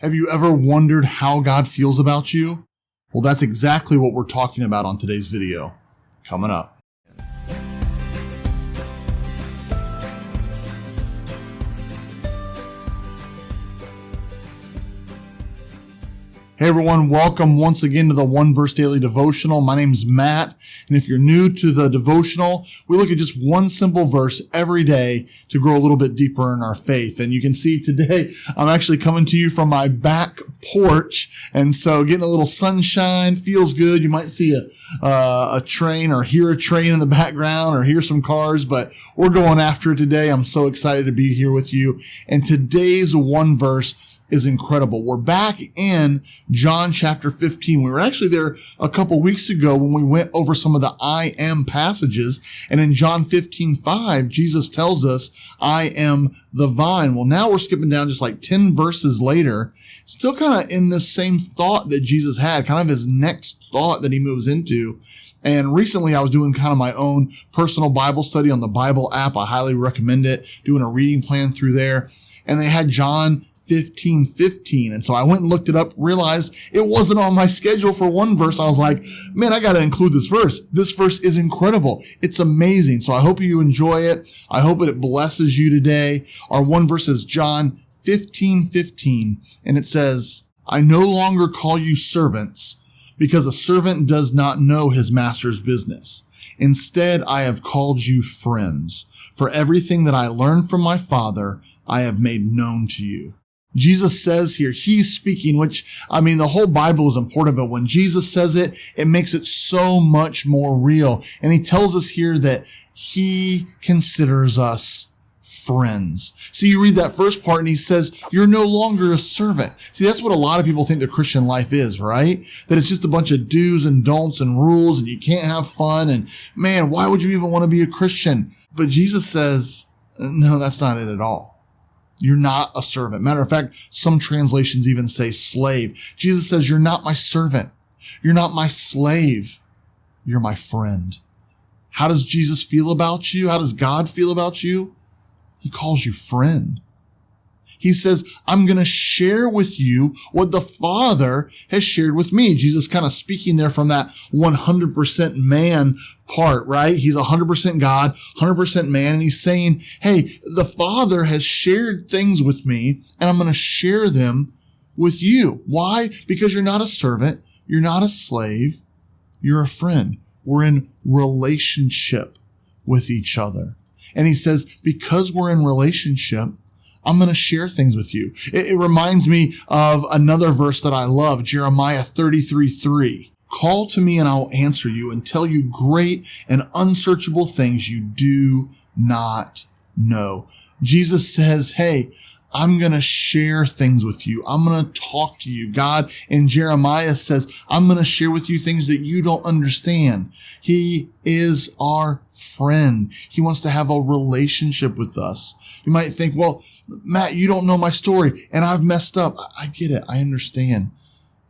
Have you ever wondered how God feels about you? Well, that's exactly what we're talking about on today's video. Coming up. Hey everyone, welcome once again to the One Verse Daily Devotional. My name's Matt, and if you're new to the devotional, we look at just one simple verse every day to grow a little bit deeper in our faith. And you can see today, I'm actually coming to you from my back porch, and so getting a little sunshine feels good. You might see a train or hear a train in the background or hear some cars, but we're going after it today. I'm so excited to be here with you. And today's one verse is incredible. We're back in John chapter 15. We were actually there a couple weeks ago when we went over some of the I am passages. And in John 15:5, Jesus tells us, I am the vine. Well, now we're skipping down just like 10 verses later, still kind of in the same thought that Jesus had, kind of his next thought that he moves into. And recently I was doing kind of my own personal Bible study on the Bible app. I highly recommend it, doing a reading plan through there. And they had John 15:15. And so I went and looked it up, realized it wasn't on my schedule for one verse. I was like, man, I got to include this verse. This verse is incredible. It's amazing. So I hope you enjoy it. I hope it blesses you today. Our one verse is John 15:15. And it says, I no longer call you servants because a servant does not know his master's business. Instead, I have called you friends. For everything that I learned from my Father, I have made known to you. Jesus says here, he's speaking, which, I mean, the whole Bible is important, but when Jesus says it, it makes it so much more real. And he tells us here that he considers us friends. So you read that first part and he says, you're no longer a servant. See, that's what a lot of people think the Christian life is, right? That it's just a bunch of do's and don'ts and rules and you can't have fun. And man, why would you even want to be a Christian? But Jesus says, no, that's not it at all. You're not a servant. Matter of fact, some translations even say slave. Jesus says, you're not my servant. You're not my slave. You're my friend. How does Jesus feel about you? How does God feel about you? He calls you friend. He says, I'm going to share with you what the Father has shared with me. Jesus kind of speaking there from that 100% man part, right? He's 100% God, 100% man. And he's saying, hey, the Father has shared things with me and I'm going to share them with you. Why? Because you're not a servant. You're not a slave. You're a friend. We're in relationship with each other. And he says, because we're in relationship, I'm going to share things with you. It reminds me of another verse that I love, Jeremiah 33:3. Call to me and I'll answer you and tell you great and unsearchable things you do not know. Jesus says, hey, I'm going to share things with you. I'm going to talk to you. God in Jeremiah says, I'm going to share with you things that you don't understand. He is our friend. He wants to have a relationship with us. You might think, well, Matt, you don't know my story and I've messed up. I get it. I understand.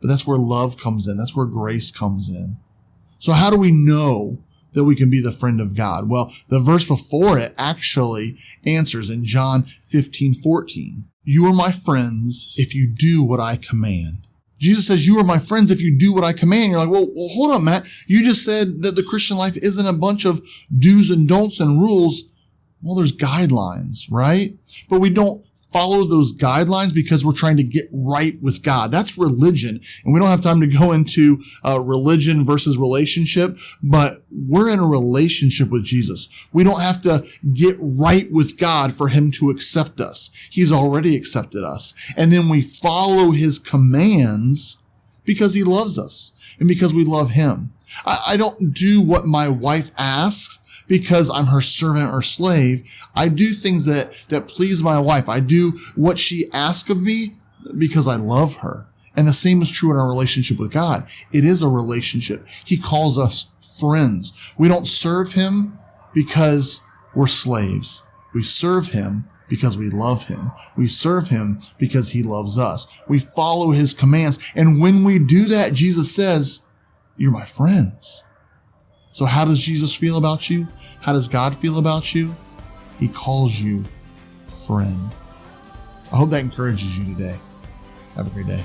But that's where love comes in. That's where grace comes in. So how do we know that we can be the friend of God? Well, the verse before it actually answers in John 15:14. You are my friends if you do what I command. Jesus says, you are my friends if you do what I command. You're like, well, hold on, Matt. You just said that the Christian life isn't a bunch of do's and don'ts and rules. Well, there's guidelines, right? But we don't follow those guidelines because we're trying to get right with God. That's religion. And we don't have time to go into religion versus relationship, but we're in a relationship with Jesus. We don't have to get right with God for him to accept us. He's already accepted us. And then we follow his commands because he loves us and because we love him. I don't do what my wife asks because I'm her servant or slave. I do things that please my wife. I do what she asks of me because I love her. And the same is true in our relationship with God. It is a relationship. He calls us friends. We don't serve him because we're slaves. We serve him because we love him. We serve him because he loves us. We follow his commands. And when we do that, Jesus says, you're my friends. So how does Jesus feel about you? How does God feel about you? He calls you friend. I hope that encourages you today. Have a great day.